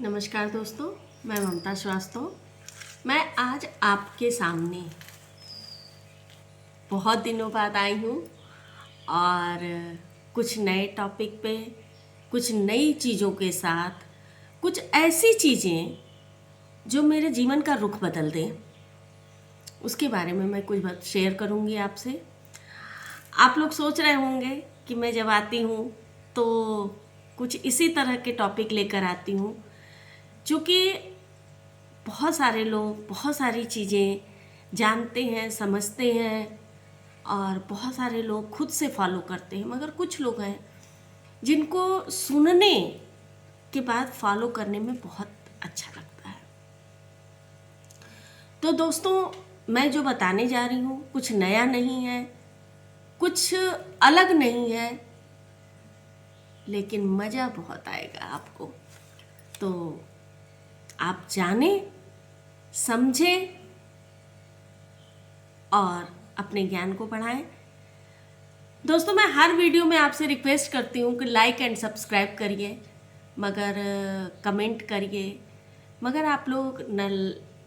नमस्कार दोस्तों, मैं ममता श्रीवास्तव। मैं आज आपके सामने बहुत दिनों बाद आई हूँ और कुछ नए टॉपिक पे, कुछ नई चीज़ों के साथ, कुछ ऐसी चीज़ें जो मेरे जीवन का रुख बदल दें, उसके बारे में मैं कुछ बात शेयर करूँगी आपसे। आप लोग सोच रहे होंगे कि मैं जब आती हूँ तो कुछ इसी तरह के टॉपिक लेकर आती हूँ, क्योंकि बहुत सारे लोग बहुत सारी चीज़ें जानते हैं, समझते हैं और बहुत सारे लोग खुद से फॉलो करते हैं, मगर कुछ लोग हैं जिनको सुनने के बाद फॉलो करने में बहुत अच्छा लगता है। तो दोस्तों, मैं जो बताने जा रही हूँ कुछ नया नहीं है, कुछ अलग नहीं है, लेकिन मज़ा बहुत आएगा आपको। तो आप जानें, समझें और अपने ज्ञान को बढ़ाएं। दोस्तों, मैं हर वीडियो में आपसे रिक्वेस्ट करती हूँ कि लाइक एंड सब्सक्राइब करिए, मगर कमेंट करिए, मगर आप लोग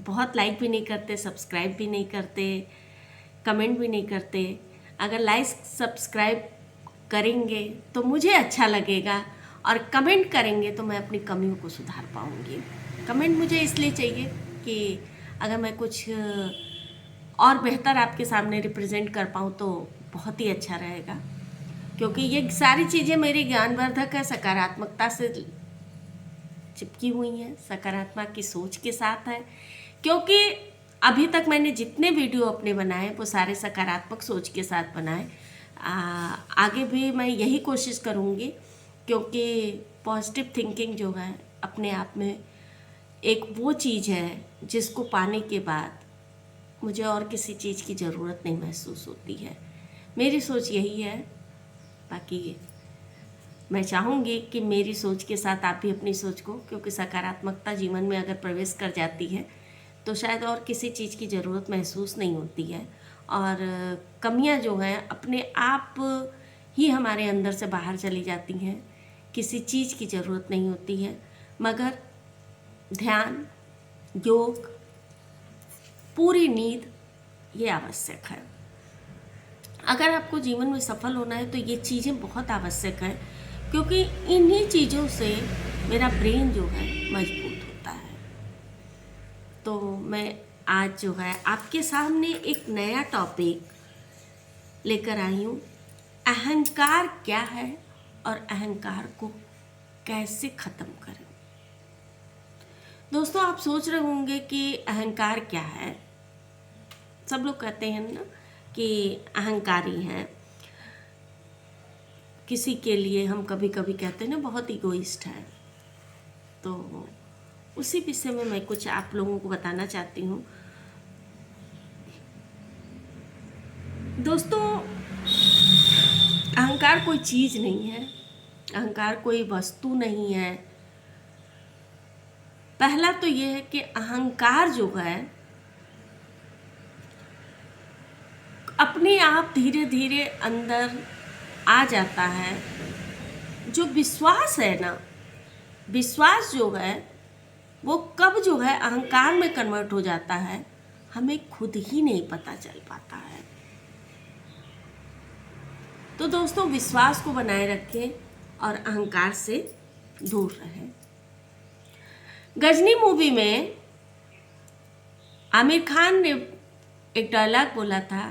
बहुत लाइक भी नहीं करते, सब्सक्राइब भी नहीं करते, कमेंट भी नहीं करते। अगर लाइक सब्सक्राइब करेंगे तो मुझे अच्छा लगेगा और कमेंट करेंगे तो मैं अपनी कमियों को सुधार पाऊँगी। कमेंट मुझे इसलिए चाहिए कि अगर मैं कुछ और बेहतर आपके सामने रिप्रेजेंट कर पाऊँ तो बहुत ही अच्छा रहेगा, क्योंकि ये सारी चीज़ें मेरी ज्ञानवर्धक है, सकारात्मकता से चिपकी हुई हैं, सकारात्मक की सोच के साथ है। क्योंकि अभी तक मैंने जितने वीडियो अपने बनाए वो सारे सकारात्मक सोच के साथ बनाए। आगे भी मैं यही कोशिश करूँगी, क्योंकि पॉजिटिव थिंकिंग जो है अपने आप में एक वो चीज़ है जिसको पाने के बाद मुझे और किसी चीज़ की ज़रूरत नहीं महसूस होती है। मेरी सोच यही है। बाकी मैं चाहूँगी कि मेरी सोच के साथ आप भी अपनी सोच को, क्योंकि सकारात्मकता जीवन में अगर प्रवेश कर जाती है तो शायद और किसी चीज़ की ज़रूरत महसूस नहीं होती है, और कमियां जो हैं अपने आप ही हमारे अंदर से बाहर चली जाती हैं। किसी चीज़ की ज़रूरत नहीं होती है, मगर ध्यान, योग, पूरी नींद ये आवश्यक है। अगर आपको जीवन में सफल होना है तो ये चीज़ें बहुत आवश्यक है, क्योंकि इन्हीं चीज़ों से मेरा ब्रेन जो है मजबूत होता है। तो मैं आज जो है आपके सामने एक नया टॉपिक लेकर आई हूँ। अहंकार क्या है और अहंकार को कैसे ख़त्म करें। दोस्तों, आप सोच रहे होंगे कि अहंकार क्या है। सब लोग कहते हैं ना कि अहंकारी हैं। किसी के लिए हम कभी कभी कहते हैं ना बहुत इगोइस्ट है। तो उसी विषय में मैं कुछ आप लोगों को बताना चाहती हूँ। दोस्तों, अहंकार कोई चीज़ नहीं है, अहंकार कोई वस्तु नहीं है। पहला तो ये है कि अहंकार जो है अपने आप धीरे धीरे अंदर आ जाता है। जो विश्वास है ना, विश्वास जो है वो कब जो है अहंकार में कन्वर्ट हो जाता है, हमें खुद ही नहीं पता चल पाता है। तो दोस्तों, विश्वास को बनाए रखें और अहंकार से दूर रहें। गजनी मूवी में आमिर खान ने एक डायलॉग बोला था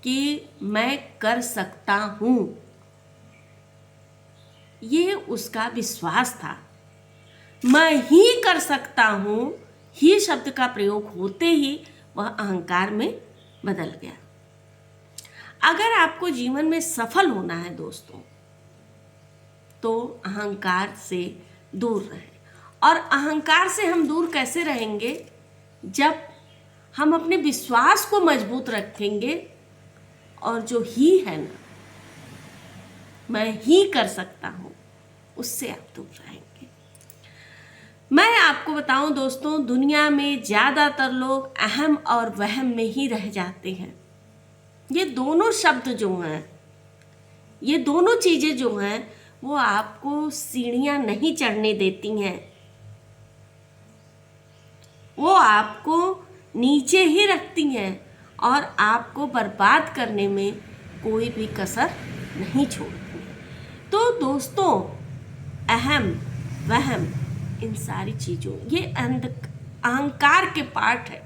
कि मैं कर सकता हूँ। ये उसका विश्वास था। मैं ही कर सकता हूँ ही शब्द का प्रयोग होते ही वह अहंकार में बदल गया। अगर आपको जीवन में सफल होना है दोस्तों, तो अहंकार से दूर रहें। और अहंकार से हम दूर कैसे रहेंगे? जब हम अपने विश्वास को मजबूत रखेंगे और जो ही है ना, मैं ही कर सकता हूँ, उससे आप दूर रहेंगे। मैं आपको बताऊं दोस्तों, दुनिया में ज़्यादातर लोग अहम और वहम में ही रह जाते हैं। ये दोनों शब्द जो हैं, ये दोनों चीज़ें जो हैं, वो आपको सीढ़ियाँ नहीं चढ़ने देती हैं। वो आपको नीचे ही रखती हैं और आपको बर्बाद करने में कोई भी कसर नहीं छोड़ती। तो दोस्तों, अहम वहम इन सारी चीज़ों, ये अहंकार के पार्ट है,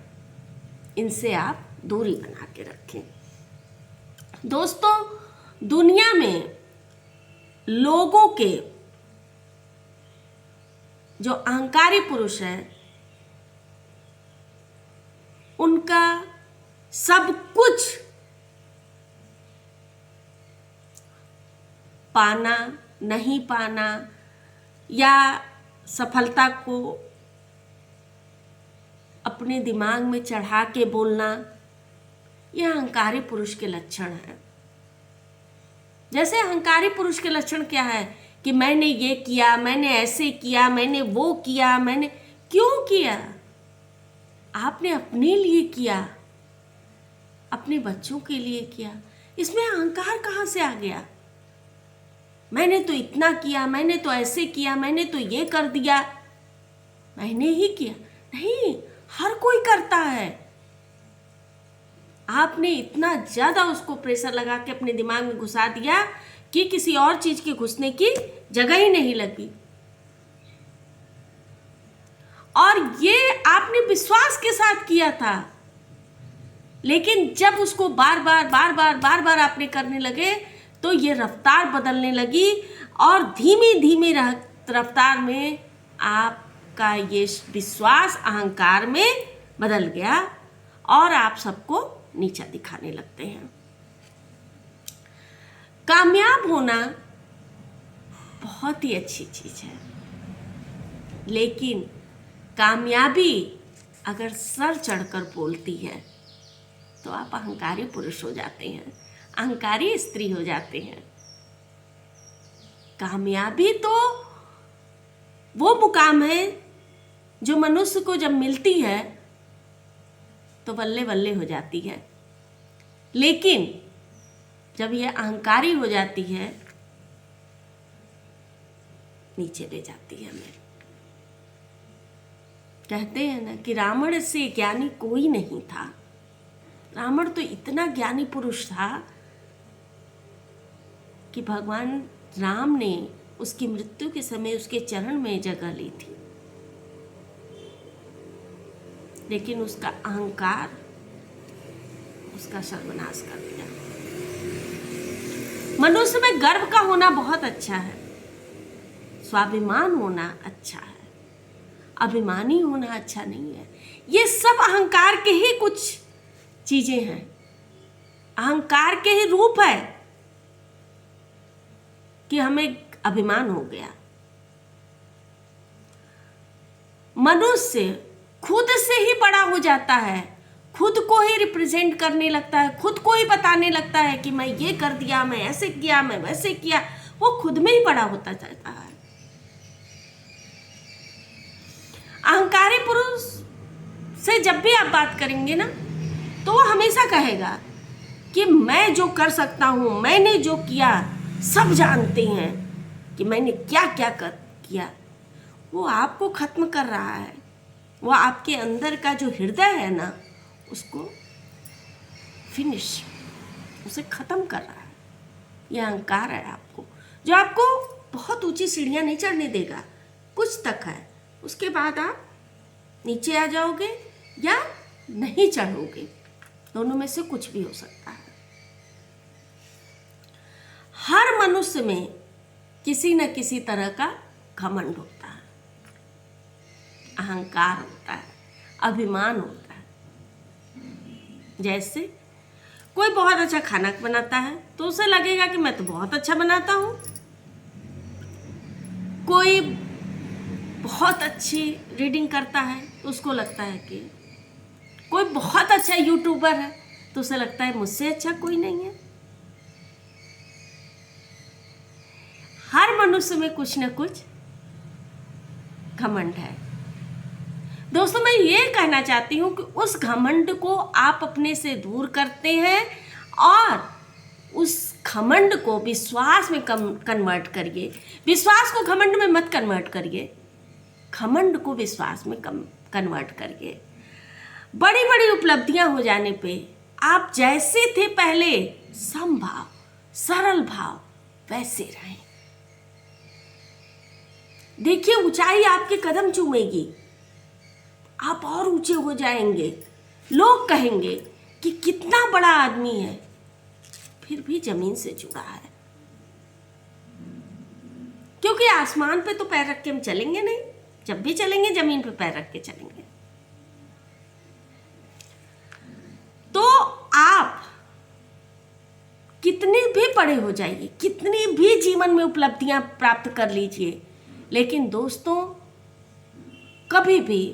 इनसे आप दूरी बना के रखें। दोस्तों, दुनिया में लोगों के जो अहंकारी पुरुष हैं, उनका सब कुछ पाना, नहीं पाना या सफलता को अपने दिमाग में चढ़ा के बोलना, यह अहंकारी पुरुष के लक्षण है। जैसे अहंकारी पुरुष के लक्षण क्या है कि मैंने ये किया, मैंने ऐसे किया, मैंने वो किया, मैंने क्यों किया? आपने अपने लिए किया, अपने बच्चों के लिए किया। इसमें अहंकार कहाँ से आ गया? मैंने तो इतना किया, मैंने तो ऐसे किया, मैंने तो ये कर दिया, मैंने ही किया। नहीं, हर कोई करता है। आपने इतना ज़्यादा उसको प्रेशर लगा के अपने दिमाग में घुसा दिया कि किसी और चीज़ के घुसने की जगह ही नहीं लगी। और ये आपने विश्वास के साथ किया था, लेकिन जब उसको बार बार आपने करने लगे तो ये रफ्तार बदलने लगी और धीमी धीमी रफ्तार में आपका ये विश्वास अहंकार में बदल गया और आप सबको नीचा दिखाने लगते हैं। कामयाब होना बहुत ही अच्छी चीज़ है, लेकिन कामयाबी अगर सर चढ़कर बोलती है तो आप अहंकारी पुरुष हो जाते हैं, अहंकारी स्त्री हो जाते हैं। कामयाबी तो वो मुकाम है जो मनुष्य को जब मिलती है तो बल्ले बल्ले हो जाती है, लेकिन जब यह अहंकारी हो जाती है नीचे ले जाती है हमें। कहते हैं ना कि रावण से ज्ञानी कोई नहीं था। रावण तो इतना ज्ञानी पुरुष था कि भगवान राम ने उसकी मृत्यु के समय उसके चरण में जगह ली थी, लेकिन उसका अहंकार उसका सर्वनाश कर दिया। मनुष्य में गर्व का होना बहुत अच्छा है, स्वाभिमान होना अच्छा है, अभिमानी होना अच्छा नहीं है। ये सब अहंकार के ही कुछ चीजें हैं, अहंकार के ही रूप है कि हमें अभिमान हो गया। मनुष्य खुद से ही बड़ा हो जाता है, खुद को ही रिप्रेजेंट करने लगता है, खुद को ही बताने लगता है कि मैं ये कर दिया, मैं ऐसे किया, मैं वैसे किया। वो खुद में ही बड़ा होता जाता है। अहंकारी पुरुष से जब भी आप बात करेंगे ना, तो वो हमेशा कहेगा कि मैं जो कर सकता हूँ, मैंने जो किया, सब जानते हैं कि मैंने क्या क्या किया। वो आपको खत्म कर रहा है, वो आपके अंदर का जो हृदय है ना, उसको फिनिश, उसे खत्म कर रहा है। यह अहंकार है आपको, जो आपको बहुत ऊंची सीढ़ियाँ नहीं चढ़ने देगा। कुछ तक है, उसके बाद आप नीचे आ जाओगे या नहीं चढ़ोगे, दोनों में से कुछ भी हो सकता है। हर मनुष्य में किसी न किसी तरह का घमंड होता है, अहंकार होता है, अभिमान होता है। जैसे कोई बहुत अच्छा खाना बनाता है तो उसे लगेगा कि मैं तो बहुत अच्छा बनाता हूँ। कोई बहुत अच्छी रीडिंग करता है तो उसको लगता है कि, कोई बहुत अच्छा यूट्यूबर है तो उसे लगता है मुझसे अच्छा कोई नहीं है। हर मनुष्य में कुछ न कुछ घमंड है। दोस्तों, मैं ये कहना चाहती हूँ कि उस घमंड को आप अपने से दूर करते हैं और उस घमंड को विश्वास में कन्वर्ट करिए। विश्वास को घमंड में मत कन्वर्ट करिए, घमंड को विश्वास में कन्वर्ट करिए। बड़ी बड़ी उपलब्धियां हो जाने पे आप जैसे थे पहले, समभाव, सरल भाव, वैसे रहें। देखिए, ऊंचाई आपके कदम चूमेगी, आप और ऊंचे हो जाएंगे। लोग कहेंगे कि कितना बड़ा आदमी है, फिर भी जमीन से जुड़ा है। क्योंकि आसमान पे तो पैर रख के हम चलेंगे नहीं, जब भी चलेंगे जमीन पे पैर रख के चलेंगे। तो आप कितने भी बड़े हो जाइए, कितनी भी जीवन में उपलब्धियां प्राप्त कर लीजिए, लेकिन दोस्तों कभी भी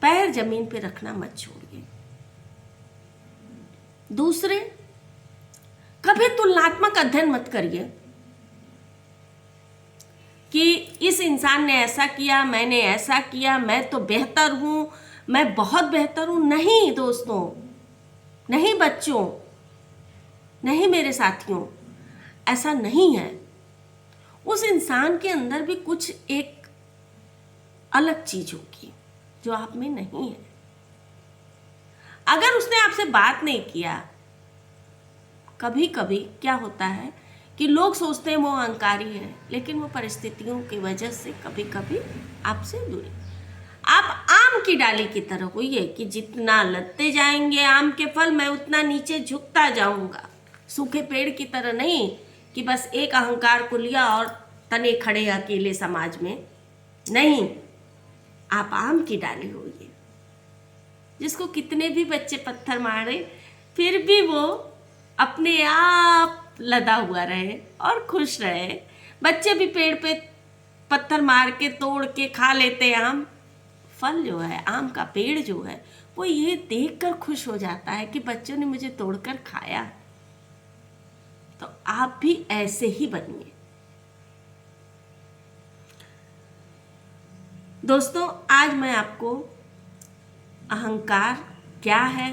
पैर जमीन पे रखना मत छोड़िए। दूसरे, कभी तुलनात्मक अध्ययन मत करिए कि इस इंसान ने ऐसा किया, मैंने ऐसा किया, मैं तो बेहतर हूं, मैं बहुत बेहतर हूं। नहीं दोस्तों, नहीं बच्चों, नहीं मेरे साथियों, ऐसा नहीं है। उस इंसान के अंदर भी कुछ एक अलग चीज होगी जो आप में नहीं है। अगर उसने आपसे बात नहीं किया, कभी कभी क्या होता है कि लोग सोचते हैं वो अहंकारी है, लेकिन वो परिस्थितियों की वजह से कभी कभी आपसे दूरी। आप आम की डाली की तरह होइए कि जितना लदते जाएंगे आम के फल, मैं उतना नीचे झुकता जाऊंगा। सूखे पेड़ की तरह नहीं कि बस एक अहंकार को लिया और तने खड़े अकेले समाज में। नहीं, आप आम की डाली होइए, जिसको कितने भी बच्चे पत्थर मारे फिर भी वो अपने आप लदा हुआ रहे और खुश रहे। बच्चे भी पेड़ पे पत्थर मार के तोड़ के खा लेते आम। फल जो है, आम का पेड़ जो है, वो ये देखकर खुश हो जाता है कि बच्चों ने मुझे तोड़कर खाया। तो आप भी ऐसे ही बनिए। दोस्तों, आज मैं आपको अहंकार क्या है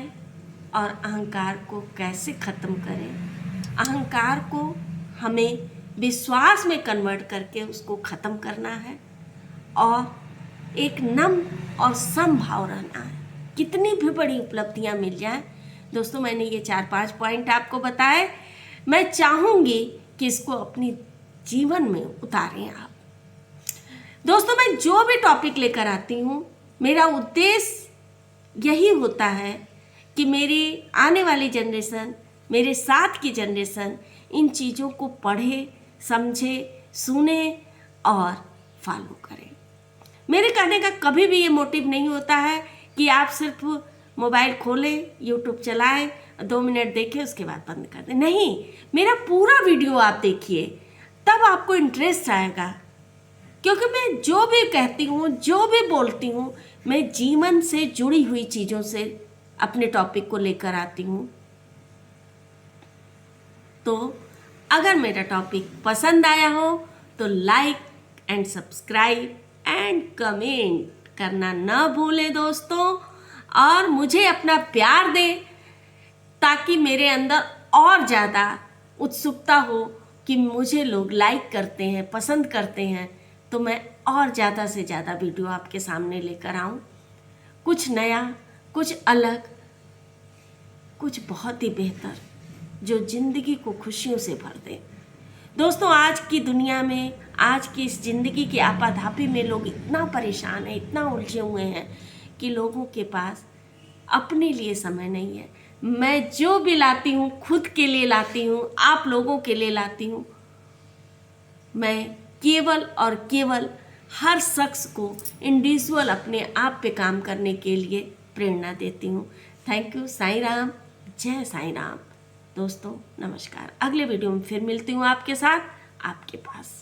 और अहंकार को कैसे ख़त्म करें, अहंकार को हमें विश्वास में कन्वर्ट करके उसको ख़त्म करना है और एक नम्र और समभाव रहना है। कितनी भी बड़ी उपलब्धियां मिल जाएं, दोस्तों मैंने ये 4-5 पॉइंट आपको बताए। मैं चाहूँगी कि इसको अपनी जीवन में उतारें आप। दोस्तों, मैं जो भी टॉपिक लेकर आती हूँ, मेरा उद्देश्य यही होता है कि मेरी आने वाली जनरेशन, मेरे साथ की जनरेशन इन चीज़ों को पढ़े, समझे, सुने और फॉलो करें। मेरे कहने का कभी भी ये मोटिव नहीं होता है कि आप सिर्फ मोबाइल खोलें, यूट्यूब चलाएं, 2 मिनट देखें, उसके बाद बंद कर दें। नहीं, मेरा पूरा वीडियो आप देखिए, तब आपको इंटरेस्ट आएगा। क्योंकि मैं जो भी कहती हूँ, जो भी बोलती हूँ, मैं जीवन से जुड़ी हुई चीज़ों से अपने टॉपिक को लेकर आती हूँ। तो अगर मेरा टॉपिक पसंद आया हो तो like and subscribe and comment करना ना भूलें दोस्तों, और मुझे अपना प्यार दें ताकि मेरे अंदर और ज़्यादा उत्सुकता हो कि मुझे लोग लाइक करते हैं, पसंद करते हैं, तो मैं और ज़्यादा से ज़्यादा वीडियो आपके सामने लेकर आऊँ। कुछ नया, कुछ अलग, कुछ बहुत ही बेहतर, जो ज़िंदगी को खुशियों से भर दे। दोस्तों, आज की दुनिया में, आज की इस ज़िंदगी की आपाधापी में लोग इतना परेशान हैं, इतना उलझे हुए हैं कि लोगों के पास अपने लिए समय नहीं है। मैं जो भी लाती हूँ खुद के लिए लाती हूँ, आप लोगों के लिए लाती हूँ। मैं केवल और केवल हर शख्स को इंडिविजुअल अपने आप पे काम करने के लिए प्रेरणा देती हूँ। Thank you. साईं राम, जय साईं राम। दोस्तों नमस्कार। अगले वीडियो में फिर मिलती हूँ आपके साथ, आपके पास।